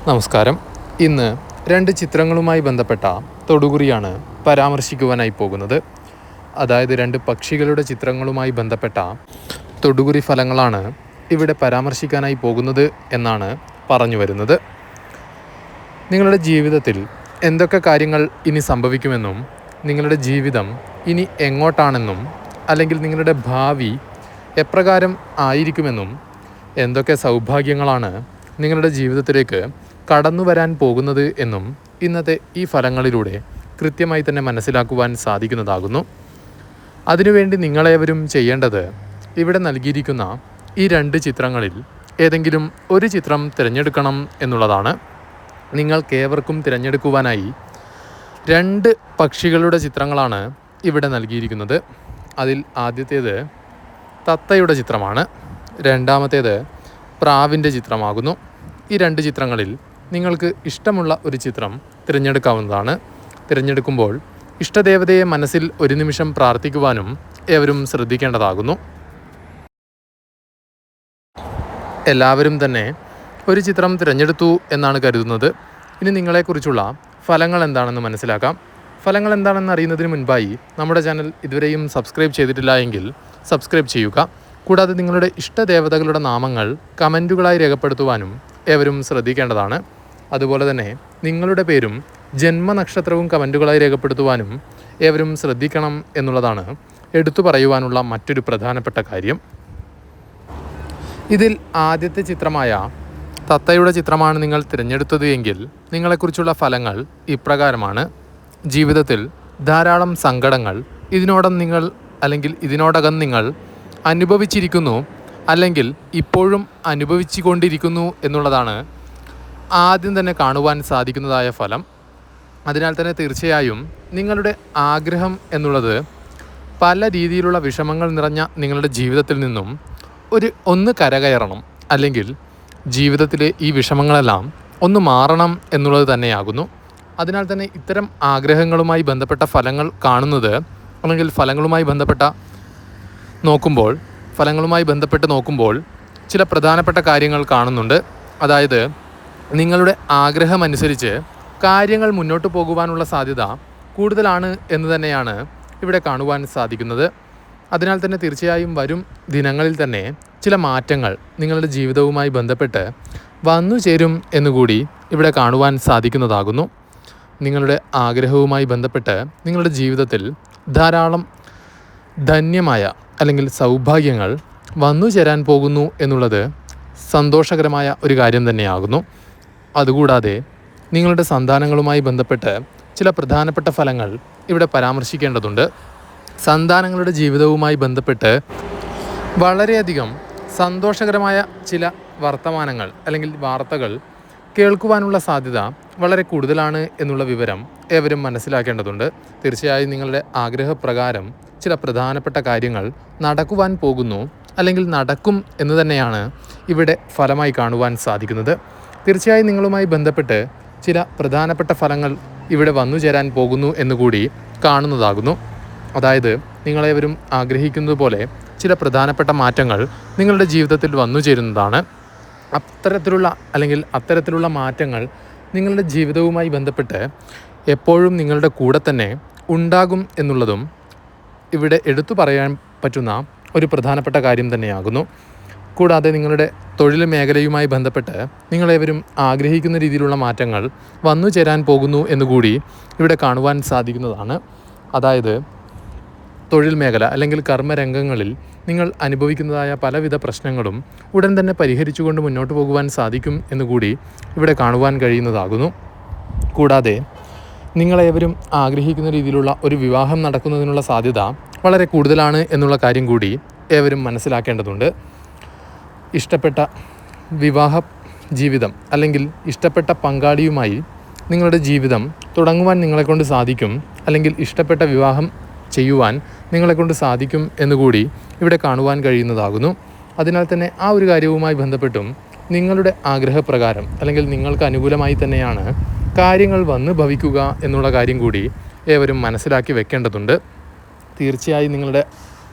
നമസ്കാരം. ഇന്ന് രണ്ട് ചിത്രങ്ങളുമായി ബന്ധപ്പെട്ട തൊടുകുറിയാണ് പരാമർശിക്കുവാനായി പോകുന്നത്. അതായത് രണ്ട് പക്ഷികളുടെ ചിത്രങ്ങളുമായി ബന്ധപ്പെട്ട തൊടുകുറി ഫലങ്ങളാണ് ഇവിടെ പരാമർശിക്കാനായി പോകുന്നത് എന്നാണ് പറഞ്ഞു വരുന്നത്. നിങ്ങളുടെ ജീവിതത്തിൽ എന്തൊക്കെ കാര്യങ്ങൾ ഇനി സംഭവിക്കുമെന്നും നിങ്ങളുടെ ജീവിതം ഇനി എങ്ങോട്ടാണെന്നും അല്ലെങ്കിൽ നിങ്ങളുടെ ഭാവി എപ്രകാരം ആയിരിക്കുമെന്നും എന്തൊക്കെ സൗഭാഗ്യങ്ങളാണ് നിങ്ങളുടെ ജീവിതത്തിലേക്ക് കടന്നു വരാൻ പോകുന്നത് എന്നും ഇന്നത്തെ ഈ ഫലങ്ങളിലൂടെ കൃത്യമായി തന്നെ മനസ്സിലാക്കുവാൻ സാധിക്കുന്നതാകുന്നു. അതിനുവേണ്ടി നിങ്ങളേവരും ചെയ്യേണ്ടത് ഇവിടെ നൽകിയിരിക്കുന്ന ഈ രണ്ട് ചിത്രങ്ങളിൽ ഏതെങ്കിലും ഒരു ചിത്രം തിരഞ്ഞെടുക്കണം എന്നുള്ളതാണ്. നിങ്ങൾക്കേവർക്കും തിരഞ്ഞെടുക്കുവാനായി രണ്ട് പക്ഷികളുടെ ചിത്രങ്ങളാണ് ഇവിടെ നൽകിയിരിക്കുന്നത്. അതിൽ ആദ്യത്തേത് തത്തയുടെ ചിത്രമാണ്, രണ്ടാമത്തേത് പ്രാവിൻ്റെ ചിത്രമാകുന്നു. ഈ രണ്ട് ചിത്രങ്ങളിൽ നിങ്ങൾക്ക് ഇഷ്ടമുള്ള ഒരു ചിത്രം തിരഞ്ഞെടുക്കാവുന്നതാണ്. തിരഞ്ഞെടുക്കുമ്പോൾ ഇഷ്ടദേവതയെ മനസ്സിൽ ഒരു നിമിഷം പ്രാർത്ഥിക്കുവാനും ഏവരും ശ്രദ്ധിക്കേണ്ടതാകുന്നു. എല്ലാവരും തന്നെ ഒരു ചിത്രം തിരഞ്ഞെടുത്തു എന്നാണ് കരുതുന്നത്. ഇനി നിങ്ങളെക്കുറിച്ചുള്ള ഫലങ്ങൾ എന്താണെന്ന് മനസ്സിലാക്കാം. ഫലങ്ങൾ എന്താണെന്ന് അറിയുന്നതിന് മുൻപായി നമ്മുടെ ചാനൽ ഇതുവരെയും സബ്സ്ക്രൈബ് ചെയ്തിട്ടില്ല എങ്കിൽ സബ്സ്ക്രൈബ് ചെയ്യുക. കൂടാതെ നിങ്ങളുടെ ഇഷ്ടദേവതകളുടെ നാമങ്ങൾ കമൻറ്റുകളായി രേഖപ്പെടുത്തുവാനും ഏവരും ശ്രദ്ധിക്കേണ്ടതാണ്. അതുപോലെ തന്നെ നിങ്ങളുടെ പേരും ജന്മനക്ഷത്രവും കമൻറ്റുകളായി രേഖപ്പെടുത്തുവാനും ഏവരും ശ്രദ്ധിക്കണം എന്നുള്ളതാണ് എടുത്തു പറയുവാനുള്ള മറ്റൊരു പ്രധാനപ്പെട്ട കാര്യം. ഇതിൽ ആദ്യത്തെ ചിത്രമായ തത്തയുടെ ചിത്രമാണ് നിങ്ങൾ തിരഞ്ഞെടുത്തത് എങ്കിൽ നിങ്ങളെക്കുറിച്ചുള്ള ഫലങ്ങൾ ഇപ്രകാരമാണ്. ജീവിതത്തിൽ ധാരാളം സങ്കടങ്ങൾ ഇതിനോടകം നിങ്ങൾ അനുഭവിച്ചിരിക്കുന്നു, അല്ലെങ്കിൽ ഇപ്പോഴും അനുഭവിച്ചു കൊണ്ടിരിക്കുന്നു എന്നുള്ളതാണ് ആദ്യം തന്നെ കാണുവാൻ സാധിക്കുന്നതായ ഫലം. അതിനാൽ തന്നെ തീർച്ചയായും നിങ്ങളുടെ ആഗ്രഹം എന്നുള്ളത് പല രീതിയിലുള്ള വിഷമങ്ങൾ നിറഞ്ഞ നിങ്ങളുടെ ജീവിതത്തിൽ നിന്നും ഒന്ന് കരകയറണം, അല്ലെങ്കിൽ ജീവിതത്തിലെ ഈ വിഷമങ്ങളെല്ലാം ഒന്ന് മാറണം എന്നുള്ളത് തന്നെയാകുന്നു. അതിനാൽ തന്നെ ഇത്തരം ആഗ്രഹങ്ങളുമായി ബന്ധപ്പെട്ട ഫലങ്ങൾ കാണുന്നത്, അല്ലെങ്കിൽ ഫലങ്ങളുമായി ബന്ധപ്പെട്ട് നോക്കുമ്പോൾ ചില പ്രധാനപ്പെട്ട കാര്യങ്ങൾ കാണുന്നുണ്ട്. അതായത് നിങ്ങളുടെ ആഗ്രഹമനുസരിച്ച് കാര്യങ്ങൾ മുന്നോട്ട് പോകുവാനുള്ള സാധ്യത കൂടുതലാണ് എന്ന് തന്നെയാണ് ഇവിടെ കാണുവാൻ സാധിക്കുന്നത്. അതിനാൽ തന്നെ തീർച്ചയായും വരും ദിനങ്ങളിൽ തന്നെ ചില മാറ്റങ്ങൾ നിങ്ങളുടെ ജീവിതവുമായി ബന്ധപ്പെട്ട് വന്നു ചേരും എന്നുകൂടി ഇവിടെ കാണുവാൻ സാധിക്കുന്നതാകുന്നു. നിങ്ങളുടെ ആഗ്രഹവുമായി ബന്ധപ്പെട്ട് നിങ്ങളുടെ ജീവിതത്തിൽ ധാരാളം ധന്യമായ അല്ലെങ്കിൽ സൗഭാഗ്യങ്ങൾ വന്നു ചേരാൻ പോകുന്നു എന്നുള്ളത് സന്തോഷകരമായ ഒരു കാര്യം തന്നെയാകുന്നു. അതുകൂടാതെ നിങ്ങളുടെ സന്താനങ്ങളുമായി ബന്ധപ്പെട്ട് ചില പ്രധാനപ്പെട്ട ഫലങ്ങൾ ഇവിടെ പരാമർശിക്കേണ്ടതുണ്ട്. സന്താനങ്ങളുടെ ജീവിതവുമായി ബന്ധപ്പെട്ട് വളരെയധികം സന്തോഷകരമായ ചില വർത്തമാനങ്ങൾ അല്ലെങ്കിൽ വാർത്തകൾ കേൾക്കുവാനുള്ള സാധ്യത വളരെ കൂടുതലാണ് എന്നുള്ള വിവരം ഏവരും മനസ്സിലാക്കേണ്ടതുണ്ട്. തീർച്ചയായും നിങ്ങളുടെ ആഗ്രഹപ്രകാരം ചില പ്രധാനപ്പെട്ട കാര്യങ്ങൾ നടക്കുവാൻ പോകുന്നു, അല്ലെങ്കിൽ നടക്കും എന്ന് തന്നെയാണ് ഇവിടെ ഫലമായി കാണുവാൻ സാധിക്കുന്നത്. തീർച്ചയായും നിങ്ങളുമായി ബന്ധപ്പെട്ട് ചില പ്രധാനപ്പെട്ട ഫലങ്ങൾ ഇവിടെ വന്നു ചേരാൻ പോകുന്നു എന്നുകൂടി കാണുന്നതാകുന്നു. അതായത് നിങ്ങളേവരും ആഗ്രഹിക്കുന്നത് പോലെ ചില പ്രധാനപ്പെട്ട മാറ്റങ്ങൾ നിങ്ങളുടെ ജീവിതത്തിൽ വന്നു ചേരുന്നതാണ്. അത്തരത്തിലുള്ള മാറ്റങ്ങൾ നിങ്ങളുടെ ജീവിതവുമായി ബന്ധപ്പെട്ട് എപ്പോഴും നിങ്ങളുടെ കൂടെ തന്നെ ഉണ്ടാകും എന്നുള്ളതും ഇവിടെ എടുത്തു പറയാൻ പറ്റുന്ന ഒരു പ്രധാനപ്പെട്ട കാര്യം തന്നെയാകുന്നു. കൂടാതെ നിങ്ങളുടെ തൊഴിൽ മേഖലയുമായി ബന്ധപ്പെട്ട് നിങ്ങളേവരും ആഗ്രഹിക്കുന്ന രീതിയിലുള്ള മാറ്റങ്ങൾ വന്നു ചേരാൻ പോകുന്നു എന്നുകൂടി ഇവിടെ കാണുവാൻ സാധിക്കുന്നതാണ്. അതായത് തൊഴിൽ മേഖല അല്ലെങ്കിൽ കർമ്മരംഗങ്ങളിൽ നിങ്ങൾ അനുഭവിക്കുന്നതായ പലവിധ പ്രശ്നങ്ങളും ഉടൻ തന്നെ പരിഹരിച്ചുകൊണ്ട് മുന്നോട്ട് പോകുവാൻ സാധിക്കും എന്നുകൂടി ഇവിടെ കാണുവാൻ കഴിയുന്നതാകുന്നു. കൂടാതെ നിങ്ങളേവരും ആഗ്രഹിക്കുന്ന രീതിയിലുള്ള ഒരു വിവാഹം നടക്കുന്നതിനുള്ള സാധ്യത വളരെ കൂടുതലാണ് എന്നുള്ള കാര്യം കൂടി ഏവരും മനസ്സിലാക്കേണ്ടതുണ്ട്. ഇഷ്ടപ്പെട്ട വിവാഹ ജീവിതം അല്ലെങ്കിൽ ഇഷ്ടപ്പെട്ട പങ്കാളിയുമായി നിങ്ങളുടെ ജീവിതം തുടങ്ങുവാൻ നിങ്ങളെക്കൊണ്ട് സാധിക്കും, അല്ലെങ്കിൽ ഇഷ്ടപ്പെട്ട വിവാഹം ചെയ്യുവാൻ നിങ്ങളെക്കൊണ്ട് സാധിക്കും എന്നുകൂടി ഇവിടെ കാണുവാൻ കഴിയുന്നതാകുന്നു. അതിനാൽ തന്നെ ആ ഒരു കാര്യവുമായി ബന്ധപ്പെട്ടും നിങ്ങളുടെ ആഗ്രഹപ്രകാരം അല്ലെങ്കിൽ നിങ്ങൾക്ക് അനുകൂലമായി തന്നെയാണ് കാര്യങ്ങൾ വന്ന് ഭവിക്കുക എന്നുള്ള കാര്യം കൂടി ഏവരും മനസ്സിലാക്കി വെക്കേണ്ടതുണ്ട്. തീർച്ചയായും നിങ്ങളുടെ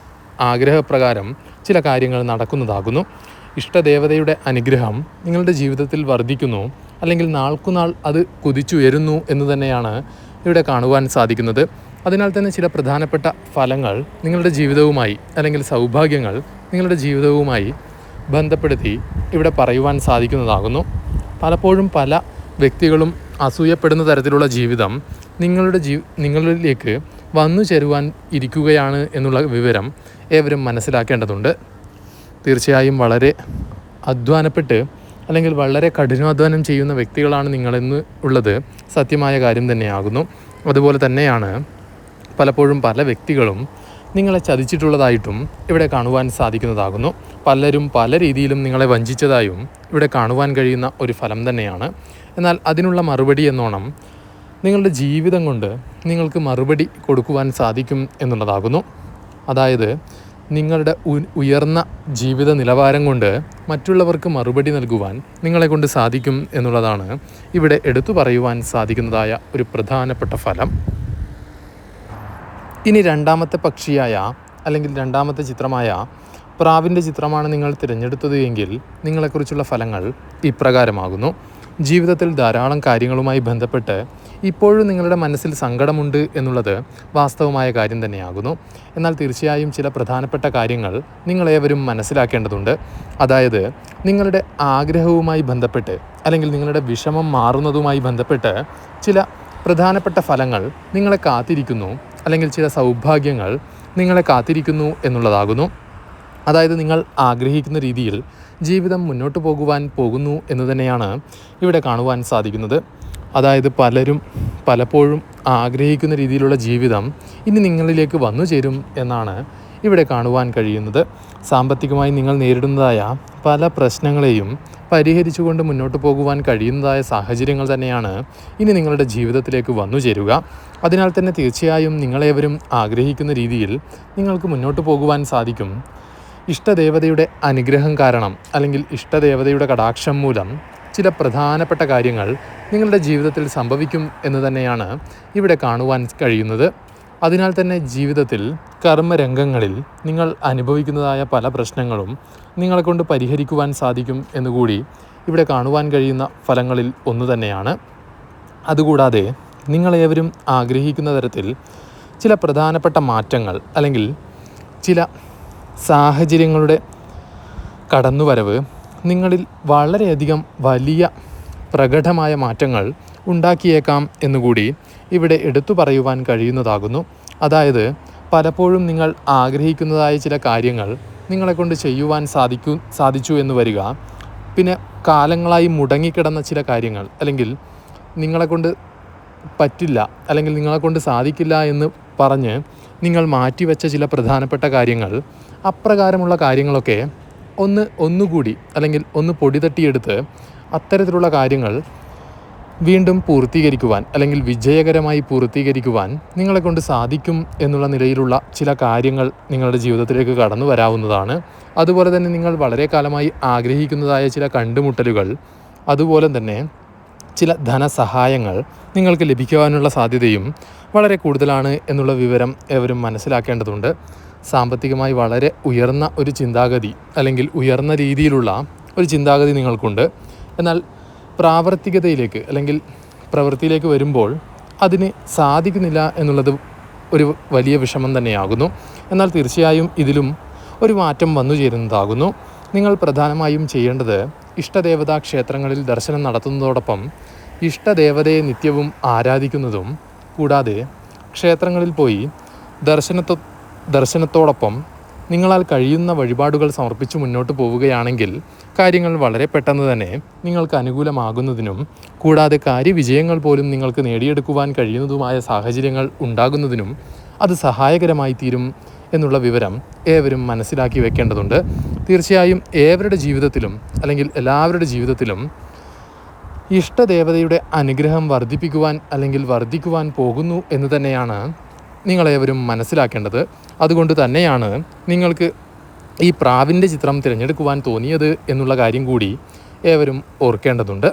ആഗ്രഹപ്രകാരം ചില കാര്യങ്ങൾ നടക്കുന്നതാകുന്നു. ഇഷ്ടദേവതയുടെ അനുഗ്രഹം നിങ്ങളുടെ ജീവിതത്തിൽ വർദ്ധിക്കുന്നു. അല്ലെങ്കിൽ നാൾക്കുനാൾ അത് കുതിച്ചുയരുന്നു എന്ന് തന്നെയാണ് ഇവിടെ കാണുവാൻ സാധിക്കുന്നത്. അതിനാൽ തന്നെ ചില പ്രധാനപ്പെട്ട ഫലങ്ങൾ നിങ്ങളുടെ ജീവിതവുമായി അല്ലെങ്കിൽ സൗഭാഗ്യങ്ങൾ നിങ്ങളുടെ ജീവിതവുമായി ബന്ധപ്പെടുത്തി ഇവിടെ പറയുവാൻ സാധിക്കുന്നതാകുന്നു. പലപ്പോഴും പല വ്യക്തികളും അസൂയപ്പെടുന്ന തരത്തിലുള്ള ജീവിതം നിങ്ങളിലേക്ക് വന്നു ചേരുവാൻ ഇരിക്കുകയാണ് എന്നുള്ള വിവരം ഏവരും മനസ്സിലാക്കേണ്ടതുണ്ട്. തീർച്ചയായും വളരെ അധ്വാനപ്പെട്ട് അല്ലെങ്കിൽ വളരെ കഠിനാധ്വാനം ചെയ്യുന്ന വ്യക്തികളാണ് നിങ്ങളെന്ന് ഉള്ളത് സത്യമായ കാര്യം തന്നെയാകുന്നു. അതുപോലെ തന്നെയാണ് പലപ്പോഴും പല വ്യക്തികളും നിങ്ങളെ ചതിച്ചിട്ടുള്ളതായിട്ടും ഇവിടെ കാണുവാൻ സാധിക്കുന്നതാകുന്നു. പലരും പല രീതിയിലും നിങ്ങളെ വഞ്ചിച്ചതായും ഇവിടെ കാണുവാൻ കഴിയുന്ന ഒരു ഫലം തന്നെയാണ്. എന്നാൽ അതിനുള്ള മറുപടി എന്നോണം നിങ്ങളുടെ ജീവിതം കൊണ്ട് നിങ്ങൾക്ക് മറുപടി കൊടുക്കുവാൻ സാധിക്കും എന്നുള്ളതാകുന്നു. അതായത് നിങ്ങളുടെ ഉയർന്ന ജീവിത നിലവാരം കൊണ്ട് മറ്റുള്ളവർക്ക് മറുപടി നൽകുവാൻ നിങ്ങളെക്കൊണ്ട് സാധിക്കും എന്നുള്ളതാണ് ഇവിടെ എടുത്തു പറയുവാൻ സാധിക്കുന്നതായ ഒരു പ്രധാനപ്പെട്ട ഫലം. ഇനി രണ്ടാമത്തെ പക്ഷിയായ അല്ലെങ്കിൽ രണ്ടാമത്തെ ചിത്രമായ പ്രാവിൻ്റെ ചിത്രമാണ് നിങ്ങൾ തിരഞ്ഞെടുത്തത് എങ്കിൽ നിങ്ങളെക്കുറിച്ചുള്ള ഫലങ്ങൾ ഇപ്രകാരമാകുന്നു. ജീവിതത്തിൽ ധാരാളം കാര്യങ്ങളുമായി ബന്ധപ്പെട്ട് ഇപ്പോഴും നിങ്ങളുടെ മനസ്സിൽ സങ്കടമുണ്ട് എന്നുള്ളത് വാസ്തവമായ കാര്യം തന്നെയാകുന്നു. എന്നാൽ തീർച്ചയായും ചില പ്രധാനപ്പെട്ട കാര്യങ്ങൾ നിങ്ങളേവരും മനസ്സിലാക്കേണ്ടതുണ്ട്. അതായത് നിങ്ങളുടെ ആഗ്രഹവുമായി ബന്ധപ്പെട്ട് അല്ലെങ്കിൽ നിങ്ങളുടെ വിഷമം മാറുന്നതുമായി ബന്ധപ്പെട്ട് ചില പ്രധാനപ്പെട്ട ഫലങ്ങൾ നിങ്ങളെ കാത്തിരിക്കുന്നു, അല്ലെങ്കിൽ ചില സൗഭാഗ്യങ്ങൾ നിങ്ങളെ കാത്തിരിക്കുന്നു എന്നുള്ളതാകുന്നു. അതായത് നിങ്ങൾ ആഗ്രഹിക്കുന്ന രീതിയിൽ ജീവിതം മുന്നോട്ട് പോകുന്നു എന്ന് തന്നെയാണ് ഇവിടെ കാണുവാൻ സാധിക്കുന്നത്. അതായത് പലരും പലപ്പോഴും ആഗ്രഹിക്കുന്ന രീതിയിലുള്ള ജീവിതം ഇനി നിങ്ങളിലേക്ക് വന്നു ചേരും എന്നാണ് ഇവിടെ കാണുവാൻ കഴിയുന്നത്. സാമ്പത്തികമായി നിങ്ങൾ നേരിടുന്നതായ പല പ്രശ്നങ്ങളെയും പരിഹരിച്ചുകൊണ്ട് മുന്നോട്ട് പോകുവാൻ കഴിയുന്നതായ സാഹചര്യങ്ങൾ തന്നെയാണ് ഇനി നിങ്ങളുടെ ജീവിതത്തിലേക്ക് വന്നു ചേരുക. അതിനാൽ തന്നെ തീർച്ചയായും നിങ്ങളേവരും ആഗ്രഹിക്കുന്ന രീതിയിൽ നിങ്ങൾക്ക് മുന്നോട്ട് പോകുവാൻ സാധിക്കും. ഇഷ്ടദേവതയുടെ അനുഗ്രഹം കാരണം അല്ലെങ്കിൽ ഇഷ്ടദേവതയുടെ കടാക്ഷം മൂലം ചില പ്രധാനപ്പെട്ട കാര്യങ്ങൾ നിങ്ങളുടെ ജീവിതത്തിൽ സംഭവിക്കും എന്ന് തന്നെയാണ് ഇവിടെ കാണുവാൻ കഴിയുന്നത്. അതിനാൽ തന്നെ ജീവിതത്തിൽ കർമ്മരംഗങ്ങളിൽ നിങ്ങൾ അനുഭവിക്കുന്നതായ പല പ്രശ്നങ്ങളും നിങ്ങളെക്കൊണ്ട് പരിഹരിക്കുവാൻ സാധിക്കും എന്നുകൂടി ഇവിടെ കാണുവാൻ കഴിയുന്ന ഫലങ്ങളിൽ ഒന്ന് തന്നെയാണ്. അതുകൂടാതെ നിങ്ങളേവരും ആഗ്രഹിക്കുന്ന തരത്തിൽ ചില പ്രധാനപ്പെട്ട മാറ്റങ്ങൾ അല്ലെങ്കിൽ ചില സാഹചര്യങ്ങളുടെ കടന്നുവരവ് നിങ്ങളിൽ വളരെയധികം വലിയ പ്രകടമായ മാറ്റങ്ങൾ ഉണ്ടാക്കിയേക്കാം എന്നുകൂടി ഇവിടെ എടുത്തു പറയുവാൻ കഴിയുന്നതാകുന്നു. അതായത് പലപ്പോഴും നിങ്ങൾ ആഗ്രഹിക്കുന്നതായ ചില കാര്യങ്ങൾ നിങ്ങളെക്കൊണ്ട് ചെയ്യുവാൻ സാധിച്ചു എന്ന് വരിക. പിന്നെ കാലങ്ങളായി മുടങ്ങിക്കിടന്ന ചില കാര്യങ്ങൾ അല്ലെങ്കിൽ നിങ്ങളെക്കൊണ്ട് പറ്റില്ല അല്ലെങ്കിൽ നിങ്ങളെക്കൊണ്ട് സാധിക്കില്ല എന്ന് പറഞ്ഞ് നിങ്ങൾ മാറ്റിവെച്ച ചില പ്രധാനപ്പെട്ട കാര്യങ്ങൾ, അപ്രകാരമുള്ള കാര്യങ്ങളൊക്കെ ഒന്നുകൂടി അല്ലെങ്കിൽ ഒന്ന് പൊടി തട്ടിയെടുത്ത് അത്തരത്തിലുള്ള കാര്യങ്ങൾ വീണ്ടും പൂർത്തീകരിക്കുവാൻ അല്ലെങ്കിൽ വിജയകരമായി പൂർത്തീകരിക്കുവാൻ നിങ്ങളെക്കൊണ്ട് സാധിക്കും എന്നുള്ള നിലയിലുള്ള ചില കാര്യങ്ങൾ നിങ്ങളുടെ ജീവിതത്തിലേക്ക് കടന്നു വരാവുന്നതാണ്. അതുപോലെ തന്നെ നിങ്ങൾ വളരെ കാലമായി ആഗ്രഹിക്കുന്നതായ ചില കണ്ടുമുട്ടലുകൾ, അതുപോലെ തന്നെ ചില ധനസഹായങ്ങൾ നിങ്ങൾക്ക് ലഭിക്കുവാനുള്ള സാധ്യതയും വളരെ കൂടുതലാണ് എന്നുള്ള വിവരം ഏവരും മനസ്സിലാക്കേണ്ടതുണ്ട്. സാമ്പത്തികമായി വളരെ ഉയർന്ന ഒരു ചിന്താഗതി അല്ലെങ്കിൽ ഉയർന്ന രീതിയിലുള്ള ഒരു ചിന്താഗതി നിങ്ങൾക്കുണ്ട്. എന്നാൽ പ്രാവർത്തികതയിലേക്ക് അല്ലെങ്കിൽ പ്രവൃത്തിയിലേക്ക് വരുമ്പോൾ അതിന് സാധിക്കുന്നില്ല എന്നുള്ളത് ഒരു വലിയ വിഷമം തന്നെയാകുന്നു. എന്നാൽ തീർച്ചയായും ഇതിലും ഒരു മാറ്റം വന്നു ചേരുന്നതാകുന്നു. നിങ്ങൾ പ്രധാനമായും ചെയ്യേണ്ടത് ഇഷ്ടദേവതാ ക്ഷേത്രങ്ങളിൽ ദർശനം നടത്തുന്നതോടൊപ്പം ഇഷ്ടദേവതയെ നിത്യവും ആരാധിക്കുന്നതും കൂടാതെ ക്ഷേത്രങ്ങളിൽ പോയി ദർശനത്തോടൊപ്പം നിങ്ങളാൽ കഴിയുന്ന വഴിപാടുകൾ സമർപ്പിച്ച് മുന്നോട്ട് പോവുകയാണെങ്കിൽ കാര്യങ്ങൾ വളരെ പെട്ടെന്ന് തന്നെ നിങ്ങൾക്ക് അനുകൂലമാകുന്നതിനും കൂടാതെ കാര്യവിജയങ്ങൾ പോലും നിങ്ങൾക്ക് നേടിയെടുക്കുവാൻ കഴിയുന്നതുമായ സാഹചര്യങ്ങൾ ഉണ്ടാകുന്നതിനും അത് സഹായകരമായി തീരും എന്നുള്ള വിവരം ഏവരും മനസ്സിലാക്കി വെക്കേണ്ടതുണ്ട്. തീർച്ചയായും ഏവരുടെ ജീവിതത്തിലും അല്ലെങ്കിൽ എല്ലാവരുടെ ജീവിതത്തിലും ഇഷ്ടദേവതയുടെ അനുഗ്രഹം വർദ്ധിക്കുവാൻ പോകുന്നു എന്ന് തന്നെയാണ് നിങ്ങളേവരും മനസ്സിലാക്കേണ്ടത്. അതുകൊണ്ട് തന്നെയാണ് നിങ്ങൾക്ക് ഈ പ്രാവിൻ്റെ ചിത്രം തിരഞ്ഞെടുക്കുവാൻ തോന്നിയത് എന്നുള്ള കാര്യം കൂടി ഏവരും ഓർക്കേണ്ടതുണ്ട്.